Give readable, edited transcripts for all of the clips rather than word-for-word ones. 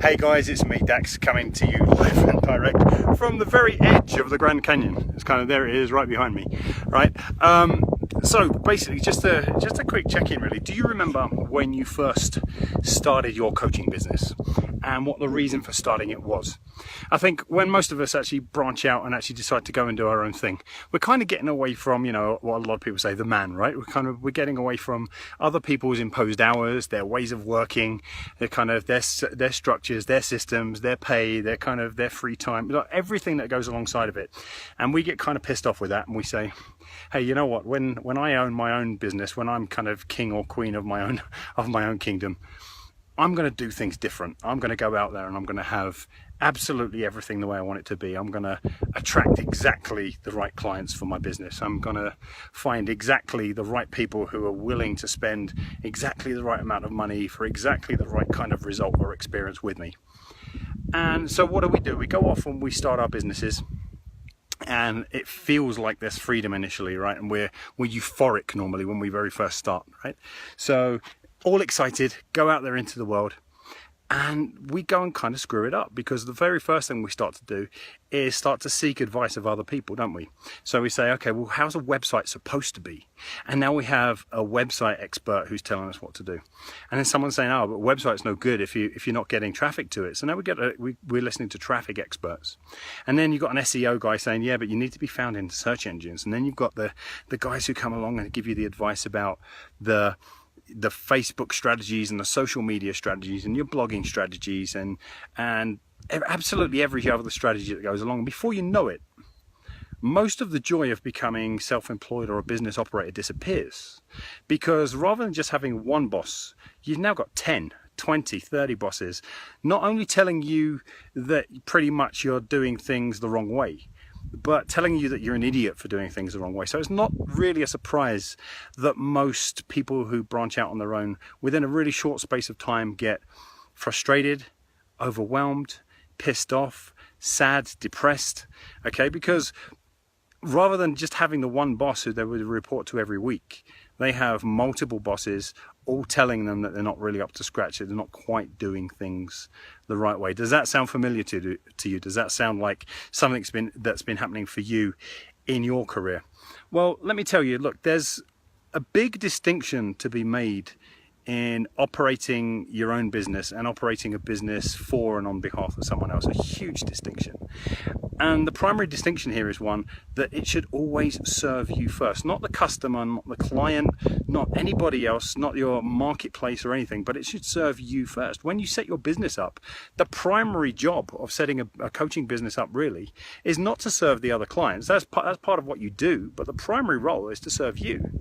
Hey guys, it's me, Dax, coming to you live and direct from the very edge of the Grand Canyon. It's kind of, there it is, right behind me, right? So basically, just a quick check-in really. Do you remember when you first started your coaching business and what the reason for starting it was? I think when most of us actually branch out and actually decide to go and do our own thing, we're kind of getting away from, you know, what a lot of people say, the man, right? We're getting away from other people's imposed hours, their ways of working, their kind of their structures, their systems, their pay, their kind of their free time, everything that goes alongside of it. And we get kind of pissed off with that, and we say, hey, you know what? When I own my own business, when I'm kind of king or queen of my own kingdom, I'm going to do things different. I'm going to go out there and I'm going to have absolutely everything the way I want it to be. I'm going to attract exactly the right clients for my business. I'm going to find exactly the right people who are willing to spend exactly the right amount of money for exactly the right kind of result or experience with me. And so what do? We go off and we start our businesses. And it feels like there's freedom initially, right? And we're euphoric normally when we very first start, right? So all excited, go out there into the world, and we go and kind of screw it up, because the very first thing we start to do is start to seek advice of other people, don't we? So we say, okay, well, how's a website supposed to be? And now we have a website expert who's telling us what to do. And then someone's saying, oh, but website's no good if you're not getting traffic to it. So now we're listening to traffic experts. And then you've got an SEO guy saying, yeah, but you need to be found in search engines. And then you've got the guys who come along and give you the advice about the Facebook strategies and the social media strategies and your blogging strategies and absolutely every other strategy that goes along. Before you know it, most of the joy of becoming self-employed or a business operator disappears, because rather than just having one boss, you've now got 10, 20, 30 bosses, not only telling you that pretty much you're doing things the wrong way, but telling you that you're an idiot for doing things the wrong way. So it's not really a surprise that most people who branch out on their own within a really short space of time get frustrated, overwhelmed, pissed off, sad, depressed, okay? Because rather than just having the one boss who they would report to every week, they have multiple bosses all telling them that they're not really up to scratch, that they're not quite doing things the right way. Does that sound familiar to you? Does that sound like something that's been happening for you in your career? Well, let me tell you, look, there's a big distinction to be made in operating your own business and operating a business for and on behalf of someone else. A huge distinction. And the primary distinction here is one that it should always serve you first, not the customer, not the client, not anybody else, not your marketplace or anything, but it should serve you first. When you set your business up, the primary job of setting a coaching business up really is not to serve the other clients. That's part of what you do, but the primary role is to serve you.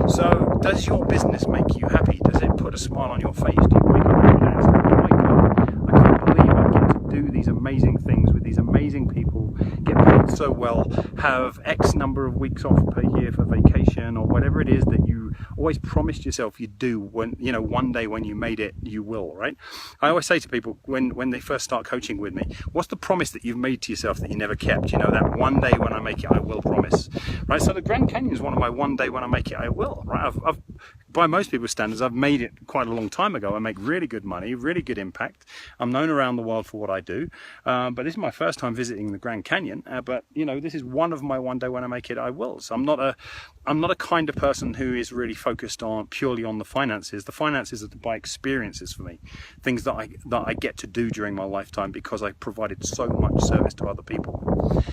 So does your business make you happy? Does it put a smile on your face? Do you wake up every day and say, oh my God, I can't believe I get to do these amazing things with these amazing people, get paid so well, have X number of weeks off per year for vacation, or whatever it is that you always promised yourself you'd do when, you know, one day when you made it, you will, right? I always say to people when they first start coaching with me, what's the promise that you've made to yourself that you never kept? You know, that one day when I make it, I will promise, right? So the Grand Canyon is one of my one day when I make it, I will, right? I've by most people's standards, I've made it quite a long time ago. I make really good money, really good impact. I'm known around the world for what I do, but this is my first time visiting the Grand Canyon. But you know, this is one of my one day when I make it, I will. So I'm not a kind of person who is really focused on purely on the finances. The finances are to buy experiences for me, things that I get to do during my lifetime because I provided so much service to other people.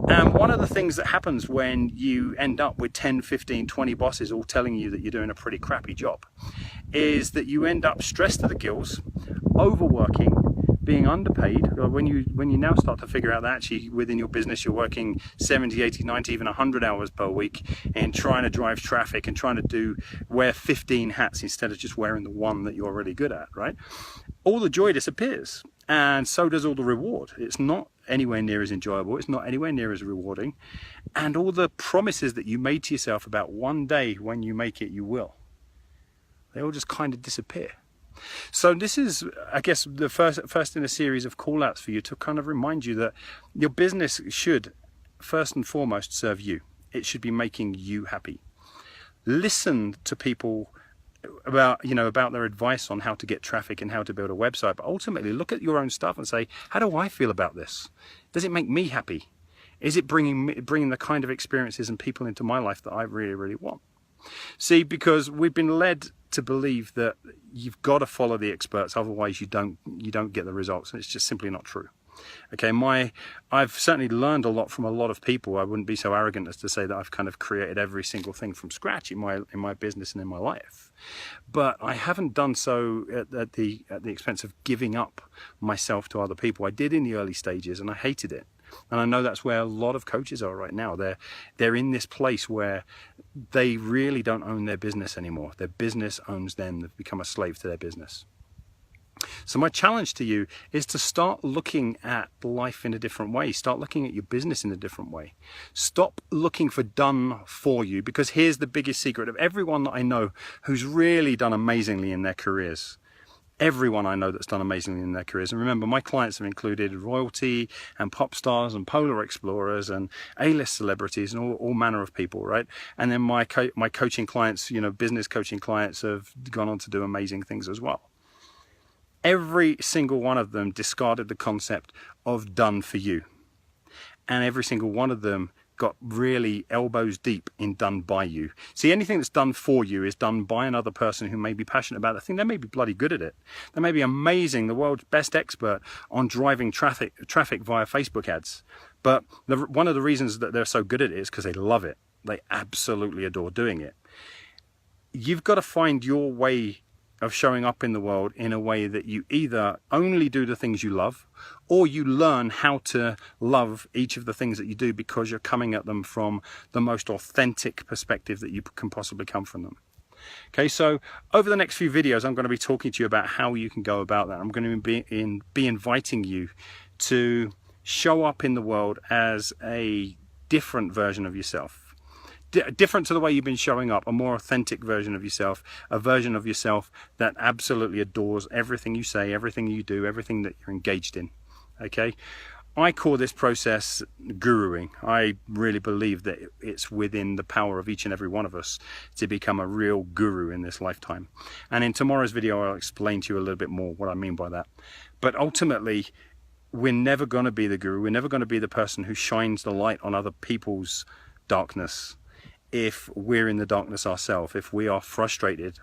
And one of the things that happens when you end up with 10, 15, 20 bosses all telling you that you're doing a pretty crappy job is that you end up stressed to the gills, overworking, being underpaid. When you now start to figure out that actually within your business you're working 70, 80, 90, even 100 hours per week and trying to drive traffic and trying to wear 15 hats instead of just wearing the one that you're really good at, right? All the joy disappears, and so does all the reward. It's not anywhere near as enjoyable, it's not anywhere near as rewarding, and all the promises that you made to yourself about one day when you make it, you will, they all just kind of disappear. So this is, I guess, the first in a series of call outs for you to kind of remind you that your business should first and foremost serve you. It should be making you happy. Listen to people about, you know, about their advice on how to get traffic and how to build a website, but ultimately look at your own stuff and say, how do I feel about this? Does it make me happy? Is it bringing the kind of experiences and people into my life that I really, really want? See, because we've been led to believe that you've got to follow the experts, otherwise you don't get the results, and it's just simply not true. Okay, I've certainly learned a lot from a lot of people. I wouldn't be so arrogant as to say that I've kind of created every single thing from scratch in my business and in my life, but I haven't done so at the expense of giving up myself to other people. I did in the early stages, and I hated it. And I know that's where a lot of coaches are right now. They're in this place where they really don't own their business anymore. Their business owns them. They've become a slave to their business. So my challenge to you is to start looking at life in a different way. Start looking at your business in a different way. Stop looking for done for you, because here's the biggest secret of everyone that I know who's really done amazingly in their careers. Everyone I know that's done amazingly in their careers. And remember, my clients have included royalty and pop stars and polar explorers and A-list celebrities and all manner of people, right? And then my coaching clients, you know, business coaching clients have gone on to do amazing things as well. Every single one of them discarded the concept of done for you. And every single one of them got really elbows deep in done by you. See, anything that's done for you is done by another person who may be passionate about the thing. They may be bloody good at it. They may be amazing, the world's best expert on driving traffic via Facebook ads. But one of the reasons that they're so good at it is because they love it. They absolutely adore doing it. You've got to find your way of showing up in the world in a way that you either only do the things you love, or you learn how to love each of the things that you do because you're coming at them from the most authentic perspective that you can possibly come from them. Okay, so over the next few videos, I'm going to be talking to you about how you can go about that. I'm going to be inviting you to show up in the world as a different version of yourself. Different to the way you've been showing up, a more authentic version of yourself, a version of yourself that absolutely adores everything you say, everything you do, everything that you're engaged in. Okay, I call this process guruing. I really believe that it's within the power of each and every one of us to become a real guru in this lifetime. And in tomorrow's video, I'll explain to you a little bit more what I mean by that. But ultimately, we're never going to be the guru. We're never going to be the person who shines the light on other people's darkness if we're in the darkness ourselves, if we are frustrated,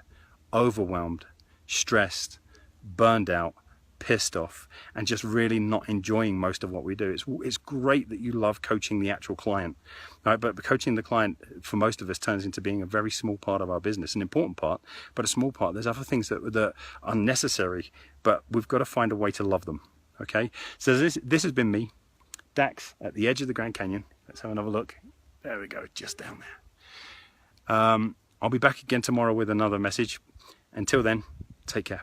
overwhelmed, stressed, burned out, pissed off, and just really not enjoying most of what we do. It's great that you love coaching the actual client, right? But coaching the client for most of us turns into being a very small part of our business, an important part, but a small part. There's other things that are necessary, but we've got to find a way to love them. Okay, so this has been me, Dax, at the edge of the Grand Canyon. Let's have another look. There we go, just down there. I'll be back again tomorrow with another message. Until then, take care.